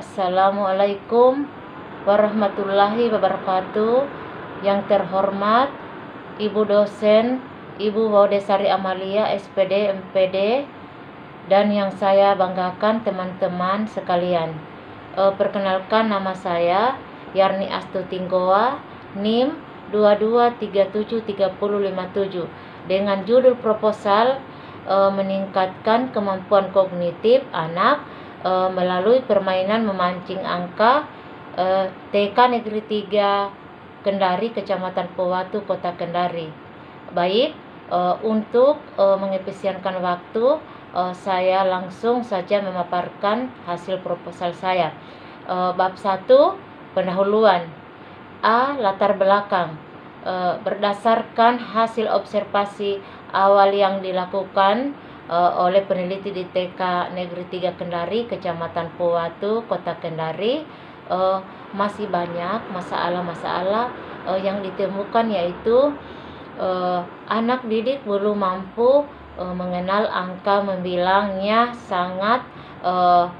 Assalamualaikum warahmatullahi wabarakatuh. Yang terhormat Ibu dosen, Ibu Waudesari Amalia, SPD, MPD, dan yang saya banggakan teman-teman sekalian. Perkenalkan, nama saya Yarni Astutinggoa, NIM 22373057, dengan judul proposal meningkatkan kemampuan kognitif anak melalui permainan memancing angka, TK Negeri 3 Kendari, Kecamatan Powatu, Kota Kendari. Baik, untuk mengefisienkan waktu, saya langsung saja memaparkan hasil proposal saya. Bab 1, pendahuluan. A. Latar belakang. Berdasarkan hasil observasi awal yang dilakukan oleh peneliti di TK Negeri 3 Kendari, Kecamatan Powatu, Kota Kendari, masih banyak masalah-masalah yang ditemukan, yaitu anak didik belum mampu mengenal angka membilangnya sangat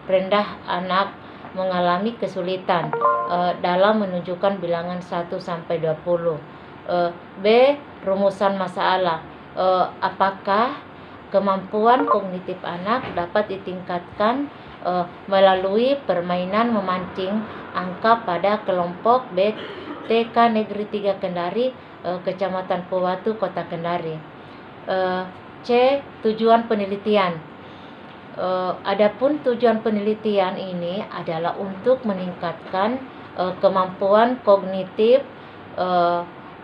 rendah. Anak mengalami kesulitan dalam menunjukkan bilangan 1 sampai 20. B. Rumusan masalah. Apakah kemampuan kognitif anak dapat ditingkatkan melalui permainan memancing angka pada kelompok B TK Negeri 3 Kendari, Kecamatan Powatu, Kota Kendari. C. Tujuan penelitian. Adapun tujuan penelitian ini adalah untuk meningkatkan kemampuan kognitif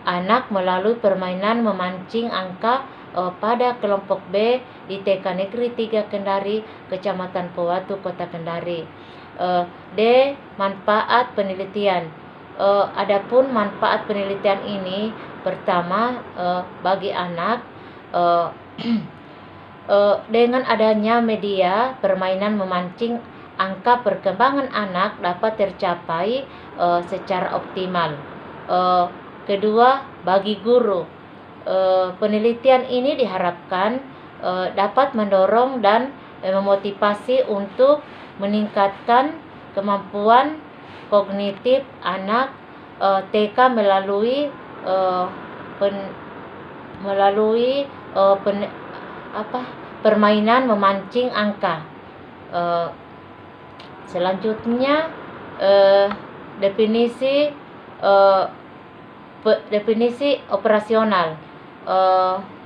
anak melalui permainan memancing angka pada kelompok B di TK Negeri 3 Kendari, Kecamatan Powatu, Kota Kendari. D. Manfaat penelitian. Adapun manfaat penelitian ini, pertama, bagi anak, dengan adanya media permainan memancing angka, perkembangan anak dapat tercapai secara optimal. Kedua, bagi guru, penelitian ini diharapkan dapat mendorong dan memotivasi untuk meningkatkan kemampuan kognitif anak TK melalui permainan memancing angka. Selanjutnya, definisi operasional.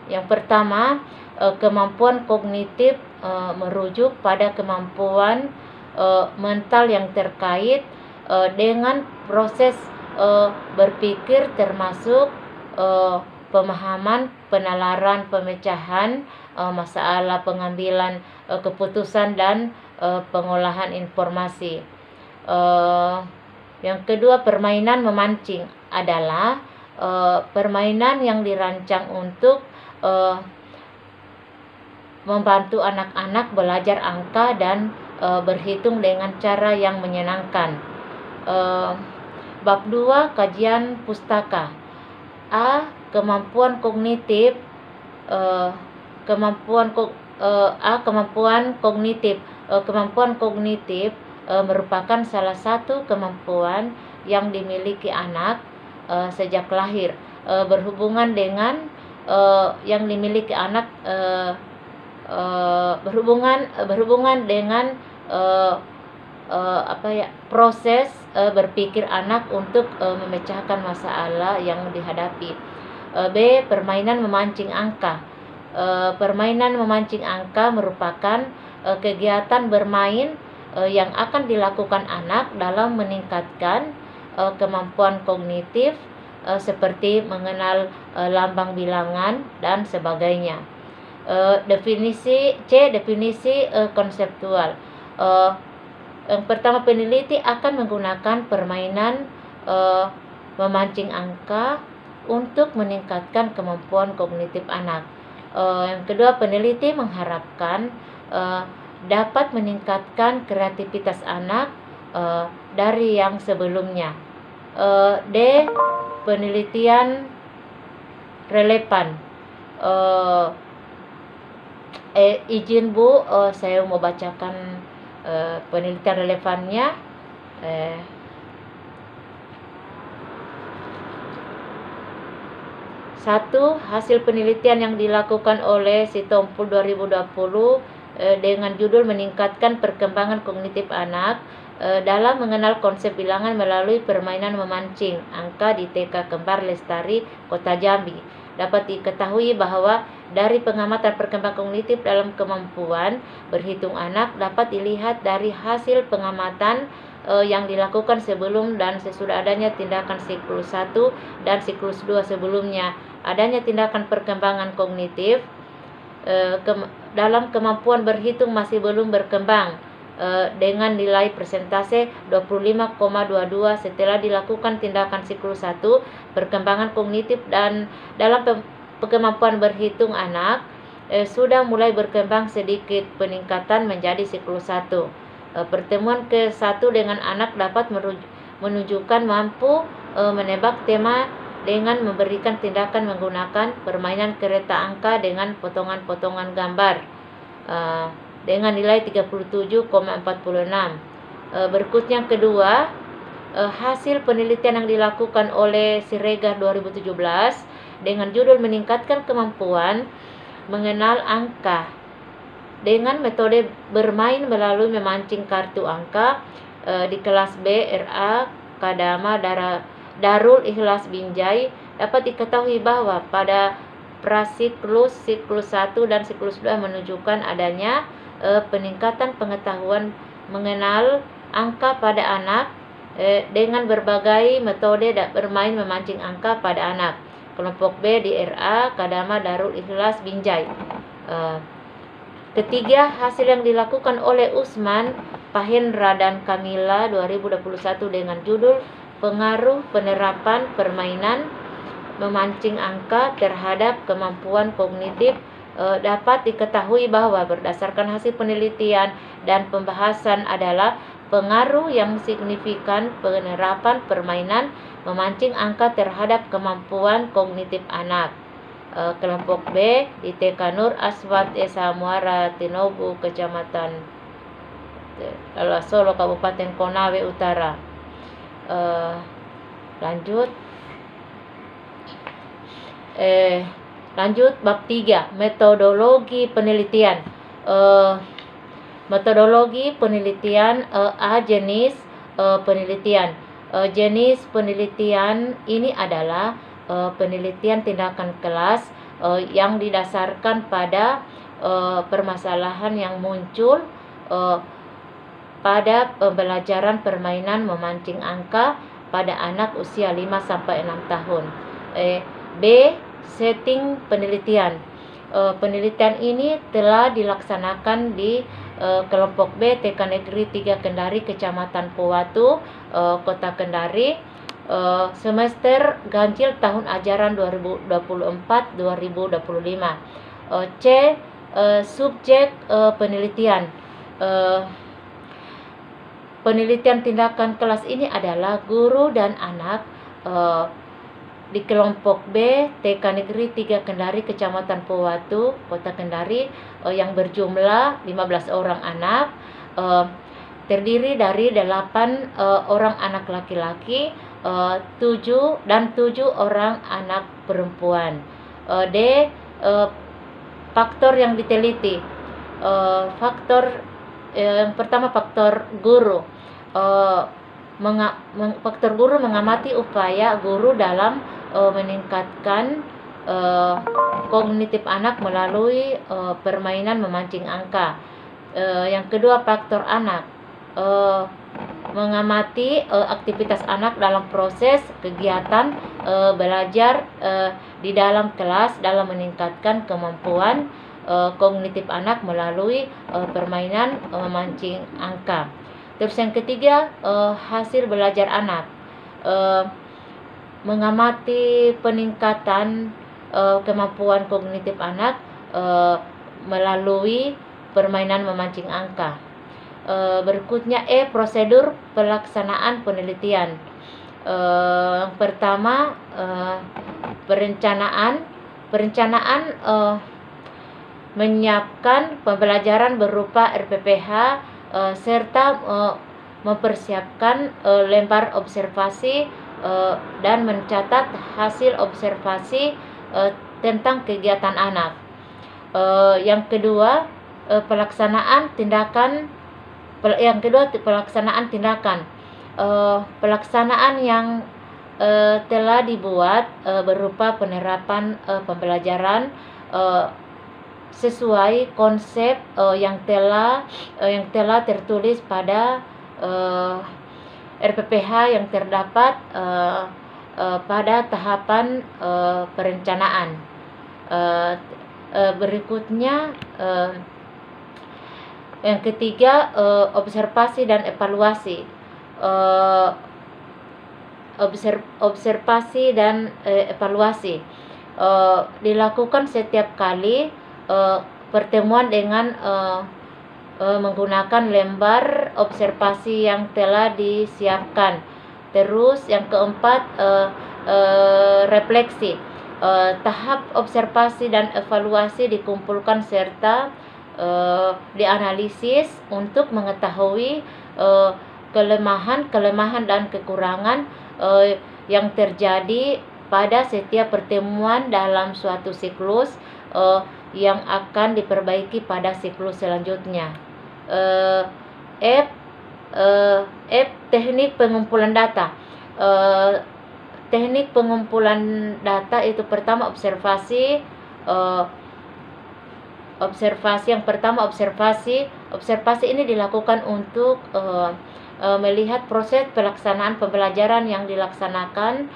Yang pertama, kemampuan kognitif merujuk pada kemampuan mental yang terkait dengan proses berpikir, termasuk pemahaman, penalaran, pemecahan masalah, pengambilan keputusan, dan pengolahan informasi. Yang kedua, permainan memancing adalah permainan yang dirancang untuk membantu anak-anak belajar angka dan berhitung dengan cara yang menyenangkan. Bab 2, kajian pustaka. A. Kemampuan kognitif. Kemampuan kognitif merupakan salah satu kemampuan yang dimiliki anak sejak lahir, berhubungan dengan proses berpikir anak untuk memecahkan masalah yang dihadapi. B. Permainan memancing angka. Permainan memancing angka merupakan kegiatan bermain yang akan dilakukan anak dalam meningkatkan kemampuan kognitif seperti mengenal lambang bilangan dan sebagainya. Definisi konseptual. Yang pertama, peneliti akan menggunakan permainan memancing angka untuk meningkatkan kemampuan kognitif anak. Yang kedua, peneliti mengharapkan dapat meningkatkan kreativitas anak dari yang sebelumnya. D. Penelitian relevan. Izin Bu, saya mau bacakan penelitian relevannya. Satu, hasil penelitian yang dilakukan oleh Sitompul 2020 dengan judul meningkatkan perkembangan kognitif anak dalam mengenal konsep bilangan melalui permainan memancing angka di TK Kembar Lestari, Kota Jambi. Dapat diketahui bahwa dari pengamatan perkembangan kognitif dalam kemampuan berhitung anak dapat dilihat dari hasil pengamatan yang dilakukan sebelum dan sesudah adanya tindakan siklus 1 dan siklus 2 sebelumnya. Adanya tindakan perkembangan kognitif dalam kemampuan berhitung masih belum berkembang dengan nilai persentase 25,22 setelah dilakukan tindakan siklus 1 perkembangan kognitif dan dalam kemampuan berhitung anak sudah mulai berkembang sedikit peningkatan menjadi siklus 1. Pertemuan ke-1 dengan anak dapat menunjukkan mampu menebak tema dengan memberikan tindakan menggunakan permainan kereta angka dengan potongan-potongan gambar dengan nilai 37,46. Berikutnya kedua, hasil penelitian yang dilakukan oleh Siregar 2017 dengan judul meningkatkan kemampuan mengenal angka dengan metode bermain melalui memancing kartu angka di kelas B RA Kadama Darul Ikhlas Binjai. Dapat diketahui bahwa pada prasiklus siklus 1 dan siklus 2 menunjukkan adanya peningkatan pengetahuan mengenal angka pada anak dengan berbagai metode bermain memancing angka pada anak. Kelompok B di RA Kadama Darul Ikhlas Binjai. Ketiga, hasil yang dilakukan oleh Usman, Pahendra dan Kamila 2021 dengan judul pengaruh penerapan permainan memancing angka terhadap kemampuan kognitif. Dapat diketahui bahwa berdasarkan hasil penelitian dan pembahasan adalah pengaruh yang signifikan penerapan permainan memancing angka terhadap kemampuan kognitif anak. Kelompok B di TK Nur Aswad Esa Muara Tinobu, Kecamatan Solo, Kabupaten Konawe Utara. Lanjut bab 3, metodologi penelitian. Metodologi penelitian A. Jenis penelitian. Jenis penelitian ini adalah penelitian tindakan kelas yang didasarkan pada permasalahan yang muncul pada pembelajaran permainan memancing angka pada anak usia 5-6 tahun. B. Setting penelitian. Penelitian ini telah dilaksanakan di kelompok B TK Negeri 3 Kendari, Kecamatan Powatu, Kota Kendari, semester ganjil tahun ajaran 2024-2025. C. Subjek penelitian. Penelitian tindakan kelas ini adalah guru dan anak di kelompok B TK Negeri 3 Kendari, Kecamatan Powatu, Kota Kendari, yang berjumlah 15 orang anak, terdiri dari 8 orang anak laki-laki, 7 orang anak perempuan. D. Faktor yang diteliti. Yang pertama, faktor guru. Faktor guru mengamati upaya guru dalam meningkatkan kognitif anak melalui permainan memancing angka. Yang kedua, faktor anak. Mengamati aktivitas anak dalam proses kegiatan belajar di dalam kelas dalam meningkatkan kemampuan kognitif anak melalui permainan memancing angka. Terus yang ketiga, hasil belajar anak. Mengamati peningkatan kemampuan kognitif anak melalui permainan memancing angka. Berikutnya E. Prosedur pelaksanaan penelitian. Yang pertama, perencanaan menyiapkan pembelajaran berupa RPPH serta mempersiapkan lembar observasi dan mencatat hasil observasi tentang kegiatan anak. Yang kedua, pelaksanaan tindakan. Pelaksanaan yang telah dibuat berupa penerapan pembelajaran sesuai konsep yang telah tertulis pada RPPH yang terdapat pada tahapan perencanaan. Berikutnya, yang ketiga, observasi dan evaluasi. Observasi dan evaluasi dilakukan setiap kali pertemuan dengan menggunakan lembar observasi yang telah disiapkan. Terus yang keempat, refleksi. Tahap observasi dan evaluasi dikumpulkan serta dianalisis untuk mengetahui kelemahan dan kekurangan yang terjadi pada setiap pertemuan dalam suatu siklus yang akan diperbaiki pada siklus selanjutnya. Teknik pengumpulan data. Teknik pengumpulan data itu pertama observasi. Yang pertama observasi ini dilakukan untuk melihat proses pelaksanaan pembelajaran yang dilaksanakan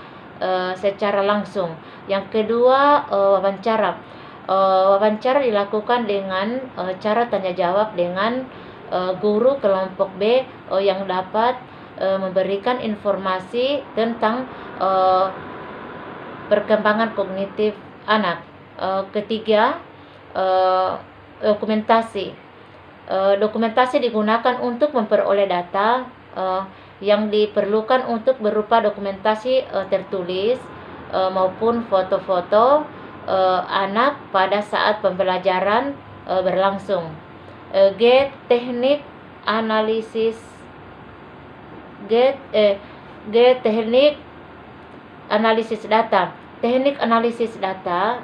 secara langsung. Yang kedua, wawancara. Wawancara dilakukan dengan cara tanya jawab dengan guru kelompok B yang dapat memberikan informasi tentang perkembangan kognitif anak. Ketiga, dokumentasi. Dokumentasi digunakan untuk memperoleh data yang diperlukan untuk berupa dokumentasi tertulis maupun foto-foto anak pada saat pembelajaran berlangsung. Teknik analisis data. Teknik analisis data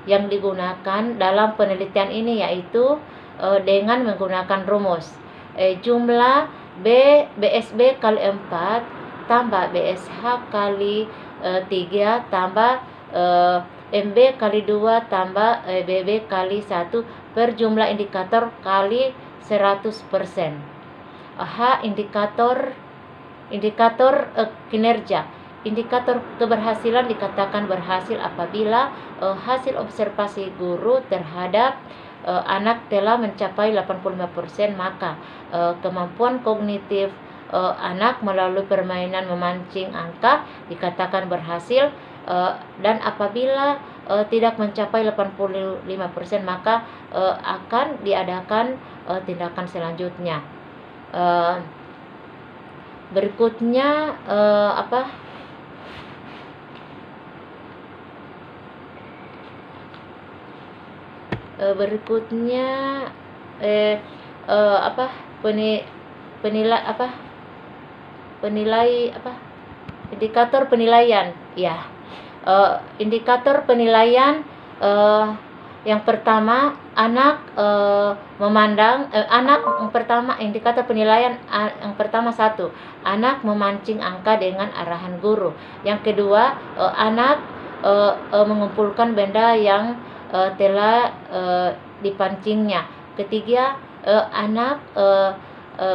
yang digunakan dalam penelitian ini yaitu dengan menggunakan rumus jumlah BSB kali 4 tambah BSH kali 3 tambah MB kali 2 tambah BB kali 1 per jumlah indikator kali 100%. Indikator kinerja. Indikator keberhasilan dikatakan berhasil apabila hasil observasi guru terhadap anak telah mencapai 85%, maka kemampuan kognitif anak melalui permainan memancing angka dikatakan berhasil, dan apabila tidak mencapai 85%, maka akan diadakan tindakan selanjutnya. Berikutnya indikator penilaian. Ya, indikator penilaian yang pertama anak memandang indikator penilaian yang pertama 1, anak memancing angka dengan arahan guru. Yang kedua, anak mengumpulkan benda yang telah dipancingnya. Ketiga, anak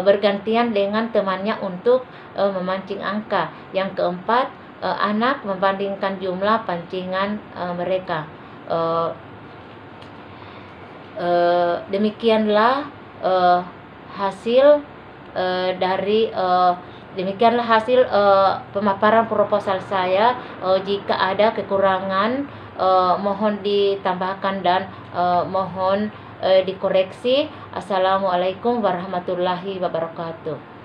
bergantian dengan temannya untuk memancing angka. Yang keempat, anak membandingkan jumlah pancingan mereka. Demikianlah hasil pemaparan proposal saya. Jika ada kekurangan mohon ditambahkan dan mohon dikoreksi. Assalamualaikum warahmatullahi wabarakatuh.